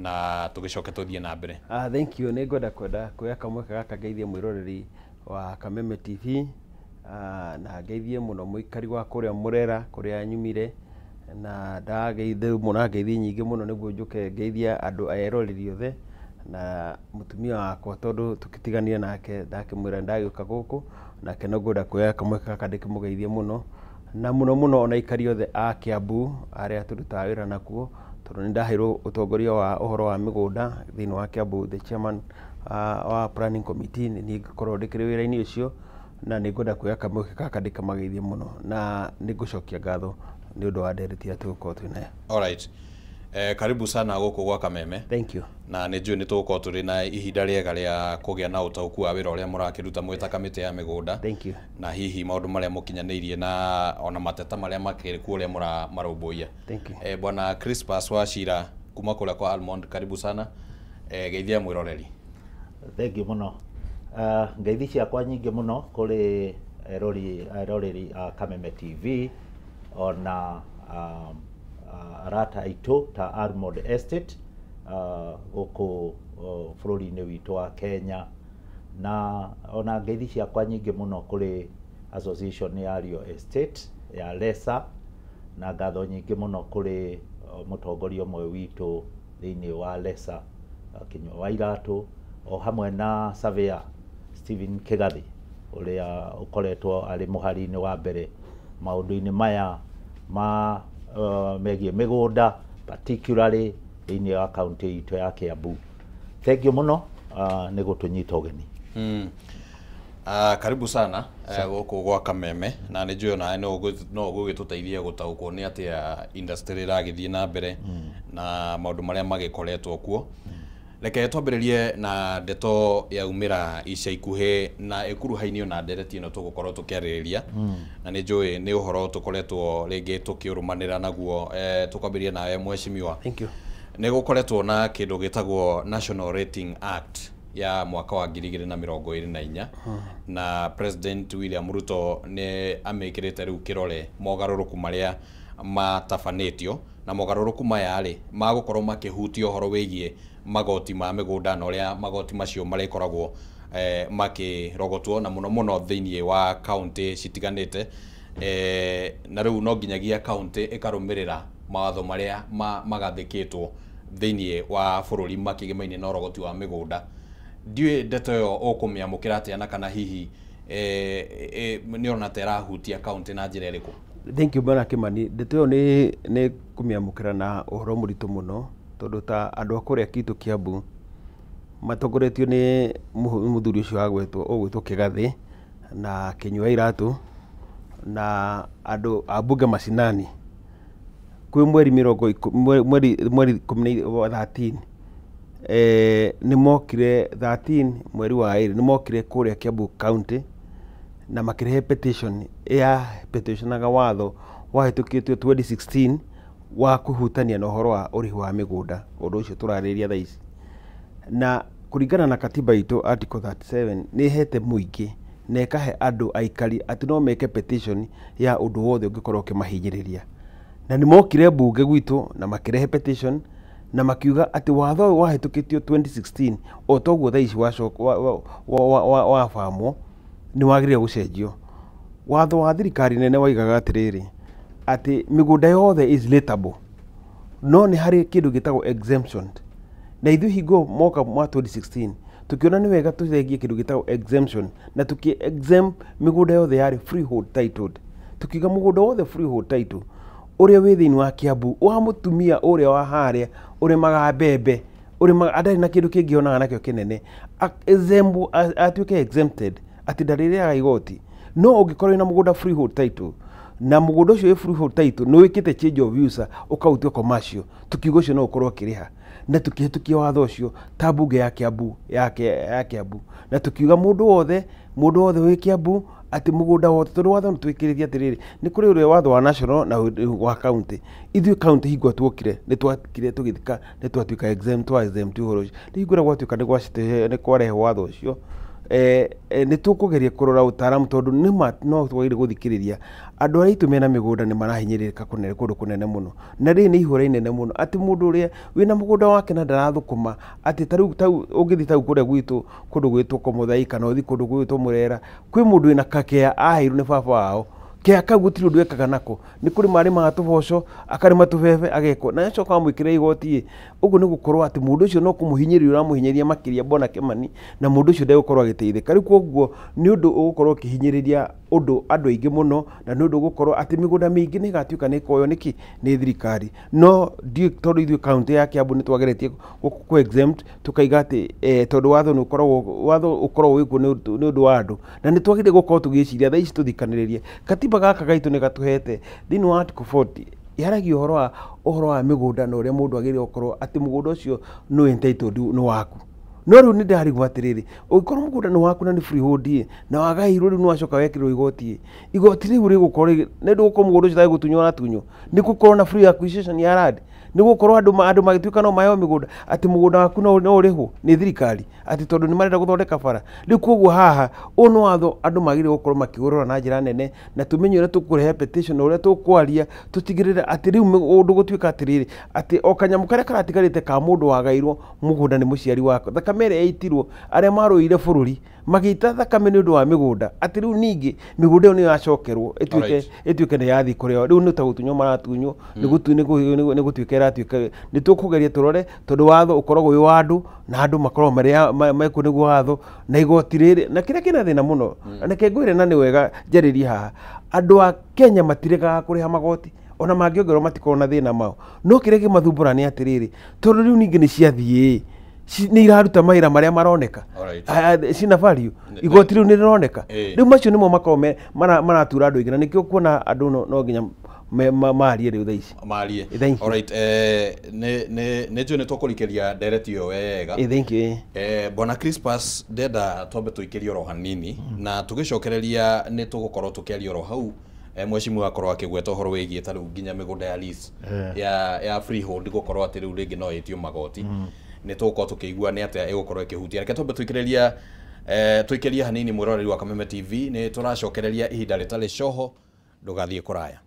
na tugicoke tuthie na mbere. Thank you. Nĩngwenda kuoya kamweke gaka ngeithie mwĩroreri wa Kameme TV na ngeithie mũno mũikari wa kũrĩa Mũrera kũrĩa nyumire na ndageithie mũno ngeithie nyingĩ mũno nĩguo njuke ngeithia andũ eroreri othe na mutumia wakwa tondu tukitiganire nake ndakimwira ndagĩuka gũkũ nake no ngwenda kuoya kamweke gaka ndĩkĩmũgeithie mũno na mũno ona ikari othe a Kiambu arĩa tũrutaga wĩra nakuo tondu nĩ ndaheirwo ũtongoria wa ũhoro wa mĩgũnda thĩinĩ wa Kiambu, the chairman wa planning committee, nĩ ngĩkorwo ndĩkĩrĩ wĩra-inĩ ũcio na nĩ ngwenda kuoya kamweke gaka ndĩkamageithie mũno na nĩ ngũcokia ngatho nĩ ũndũ wa ndereti tũgũkorwo twĩnayo. Alright. Karibu sana gũkũ gwa Kameme. Thank you. Na nĩ njũĩ nĩ tũgũkorwo tũrĩ na ihinda rĩega rĩa kũgĩa na ũtaũku wa wĩra ũrĩa mũrakĩruta mwĩ ta kamĩtĩ ya mĩgũnda. Thank you. Na hihi maũndũ marĩa mũkinyanĩirie na ona mateta marĩa makĩrĩ kuo ũrĩa marũmbũiya. Thank you. Bwana Crispus Wachira kuma kũrĩa kwa Almond, karibu sana. Geithia mwĩroreri. Thank you mũno. Ngeithi ciakwa nyingĩ mũno kũrĩ eroreri a Kameme TV ona arata aitũ ta Almond Estate gũkũ bũrũri-inĩ witũ wa Kenya na ona ngeithi ciakwa nyingĩ mũno kũrĩ association ya Rio Estate ya Lesa na ngatho nyingĩ mũno kũrĩ mũtongoria ũmwe witũ thĩinĩ wa Lesa Kinyua wa Iratũ o hamwe na surveyor Stephen Kigathi ũrĩa ũkoretwo arĩ mũhari-inĩ wa mbere maũndũ-inĩ maya ma megiĩ mĩgũnda particularly thĩinĩ wa kaunti itũ ya Kiambu. Thank you mũno nĩ gũtũnyita ũgeni. Karibu sana gũkũ gwa Kameme na nĩ njũĩ nawe no ũgũgĩtũteithia gũtaũkwo nĩ atĩa industry ĩragĩthiĩ na mbere na maũndũ marĩa magĩkoretwo kuo. Reke twambĩrĩrie na ndeto yaumĩra ica ikuhĩ na ĩkuruhainie na ndereti ĩno tũgũkorwo tũkĩarĩrĩria na nĩ njũĩ nĩ ũhoro tũkoretwo rĩngĩ tũkĩũrũmanĩra naguo. Tũkwambĩrĩria nawe mheshimiwa. Thank you. Nĩ gũkoretwo na kĩndũ gĩtagwo National Rating Act ya mwaka wa 2024 na President William Ruto nĩ amĩkĩrĩte rĩu kĩrore mogarũrũku marĩa matabanĩtio na mogarũrũku maya rĩ magũkorwo makĩhutia ũhoro wĩgiĩ magoti ma mĩgũnda na ũrĩa magoti macio marĩkoragwo makĩrogotwo na mũno thĩinĩ wa kaunti citiganĩte na rĩu no nginyagia kaunti ĩkarũmĩrĩra mawatho marĩa magathĩkĩtwo thĩinĩ wa bũrũri makĩgemaine na ũrogoti wa mĩgũnda. Ndiũĩ ndeto ĩyo ũkũmĩamũkĩra atĩa na kana hihi nĩ ona ta ĩrahutia kaunti na njĩra ĩrĩkũ? Thank you bwana Kimani. Ndeto ĩyo nĩ kũmĩamũkĩra na ũhoro mũritũ mũno tondu ta andũ a kũrĩa Kitũ Kiambu matongoretio nĩ mũthuri ũcio ũgwĩtwo Kigathi na Kinyua Iratũ na andũ a mbunge macinani kwĩ mweri 13 nĩ mokire 13 mweri wa 2 nĩ mokire kũrĩa Kiambu County na makĩrehe petition ya petitionaga watho wahĩtũkĩtio 2016 wa kuhutania na ũhoro wa ũrĩhi wa mĩgũnda. Ũndũ ũcio tũrarĩrĩria thaa ici na kũringana na katiba itũ article 37 nĩ hete mũingĩ na ĩkahe andũ aikari atĩ no meke petition ya ũndũ wothe ũngĩkorwo ũkĩmahinyĩrĩria na nĩ mokire mbunge gwitũ na makĩrehe petition na makiuga atĩ watho ũyũ wahĩtũkĩtio 2016 o toguo thaa ici wabamwo nĩ wagĩrĩire gũcenjio. Watho wa thirikari nene waigaga atĩrĩrĩ atĩ mĩgũnda yothe is rateable no nĩ harĩ kĩndũ gĩtagwo exemption na ithuĩ hingo mwaka wa 2016 tukiona nĩ wega tũcenjie kĩndũ gĩtagwo exemption na exempt mĩgũnda yothe yarĩ freehold titled. Tukiuga mũgũnda wothe freehold title ũrĩa wĩ thĩinĩ wa Kiambu wa mũtumia ũrĩa wa harĩa ũrĩmaga mbembe atarĩ na kĩndũ kĩngĩ onaga nakĩo kĩnene atuĩke exempted atĩ ndarĩrĩaga igoti. No ũngĩkorwo na mũgũnda freehold title na mũgũnda ũcio wĩ freehold title nĩ wĩkĩte change of use ũkautio commercial, tukiuga ũcio no ũkorwo ũkĩrĩha na tukĩhĩtũkia watho ũcio ta mbunge ya Kiambu na tukiuga mũndũ wothe wĩ Kiambu atĩ mũgũnda wothe tondũ watho nĩtwĩkĩrĩtie atĩrĩrĩ nĩ kũrĩ ũrĩa watho wa national na wa county. Ithuĩ county hingo tuokire nĩ twakire tũgĩthika nĩ twatuĩka exempt ũhoro ũcio. Nĩ hingũra gwatuĩka nĩ kwarehe watho ũcio nĩ tũkũgeria kũrora ũtaaramu tondũ nĩma no twagĩrĩire gũthikĩrĩria andũ arĩa itũ mena mĩgũnda nĩ marahinyĩrĩrĩka kũndũ kũnene mũno, na rĩrĩ nĩ ihũra inene mũno atĩ mũndũ ũrĩa wĩna mũgũnda wake na ndarathũkũma atĩ tarĩu ũngĩthiĩ tau kũrĩa gwitũ kũndũ gwĩtwo Komuthai kana ũthiĩ kũndũ gwĩtwo Mũrera, kwĩ mũndũ wĩna kakea aheirwo nĩ baba wao, kea kau gũtirĩ ũndũ ekaga nako, nĩ kũrĩ marĩmaga tũboco akarĩma tũbebe agekwo na acoka amwĩkĩra igoti. Ũguo nĩ gũkorwo atĩ mũndũ ũcio no kũmũhinyĩrĩria ũramũhinyĩrĩria makĩria Bona Kĩmani, na mũndũ ũcio ndegũkorwo agĩteithĩka. Rĩu koguo nĩ ũndũ ũgũkorwo ũkĩhinyĩrĩria ũndũ andũ aingĩ mũno, na nĩ ũndũ ũgũkorwo atĩ mĩgũnda mĩingĩ nĩ ĩgatuĩka nĩ ĩkoywo nĩkĩ nĩ thirikari. No tondũ ithuĩ kaũntĩ ya Kiambu nĩ twageretie ku exempt tukaiga atĩ tondũ watho ũkoragwo wĩkuo nĩ ũndũ wa andũ, na nĩ twagĩrĩire gũkorwo tũgĩciria thaa ici tũthikanĩrĩrie. Katiba gaka gaitũ nĩ gatũhete thĩinĩ wa Article 40 yaragia ũhoro wa mĩgũnda na ũrĩa mũndũ agĩrĩire gũkorwo atĩ mũgũnda ũcio nĩ entitled nĩ waku. No rĩu nĩ ndarigwo atĩrĩrĩ, ũngĩkorwo mũgũnda nĩ waku na nĩ freehold na wagaĩirwo, rĩu nĩ wacoka wekĩrwo igoti, igoti rĩu rĩgũkorwo nĩ ndũgũkorwo mũgũnda ũcio tarĩ gũtunywo na tunywo, nĩ gũkorwo na free acquisition ya land, nĩ gũkorwo andũ magĩtuĩka no maheo mĩgũnda atĩ mũgũnda waku no ũrĩhwo nĩ thirikari atĩ tondũ nĩ marenda gũthondeka bara. Rĩu koguo haha ũyũ nĩ watho andũ magĩrĩire gũkorwo makĩũrora na njĩra nene, na tũmenye ũrĩa tũkũrehe petition, ũrĩa tũkwaria tũtigĩrĩre atĩ rĩu ũndũ gũtuĩka atĩrĩrĩ atĩ o kanyamũ karĩa karatigarĩte ka mũndũ wagairwo mũgũnda nĩ mũciari wako, thakame ĩrĩa yaitirwo arĩa marũire bũrũri magĩita thakame nĩ ũndũ wa mĩgũnda, atĩ rĩu ningĩ mĩgũnda ĩyo nĩ yacokerwo ĩtuĩke nĩ yathiĩ kũrĩa. Rĩu nĩ ta gũtunywo maratunywo, nĩ gũtuĩka ĩratuĩka nĩ tũkũgeria tũrore tondũ watho ũkoragwo wĩ wa andũ na andũ makoragwo mekuo nĩguo watho na igoti rĩrĩ na kĩrĩa kĩna thĩna mũno. Reke ngwĩre na nĩ wega njarĩrie haha, andũ a Kenya matiregaga kũrĩha magoti ona mangĩongerwo matikorwo na thĩna mao, no kĩrĩa kĩmathumbũra nĩ atĩrĩrĩ, tondũ rĩu ningĩ nĩ ciathiĩ nĩ iraruta mawĩra marĩa maroneka cina value, igoti rĩu nĩ rĩroneka, rĩu macio nĩmo makorwo maratura andũ aingĩ, na nĩkĩo kuona andũ no nginya marie rĩu thaa ici marie. Alright, nĩ njũĩ nĩ tũkũrikĩria ndereti ĩyo wega. Thank you. Bwana Crispus ndenda twambe tũikĩrie oro hanini, na tũgĩcokereria nĩ tũgũkorwo tũkĩaria oro hau mwecimu akorwo akĩgweta ũhoro wĩgiĩ ta rĩu nginya mĩgũnda ya lease ya freehold gũkorwo atĩ rĩu rĩngĩ no ĩtio magoti. Nĩ tũgũkorwo tũkĩigua nĩ atĩa ĩgũkorwo ĩkĩhutia. Reke twambe tũikĩrie hanini mwĩroreri wa Kameme TV, nĩ tũracokereria ihinda rĩtarĩ coho, ndũgathiĩ kũraya.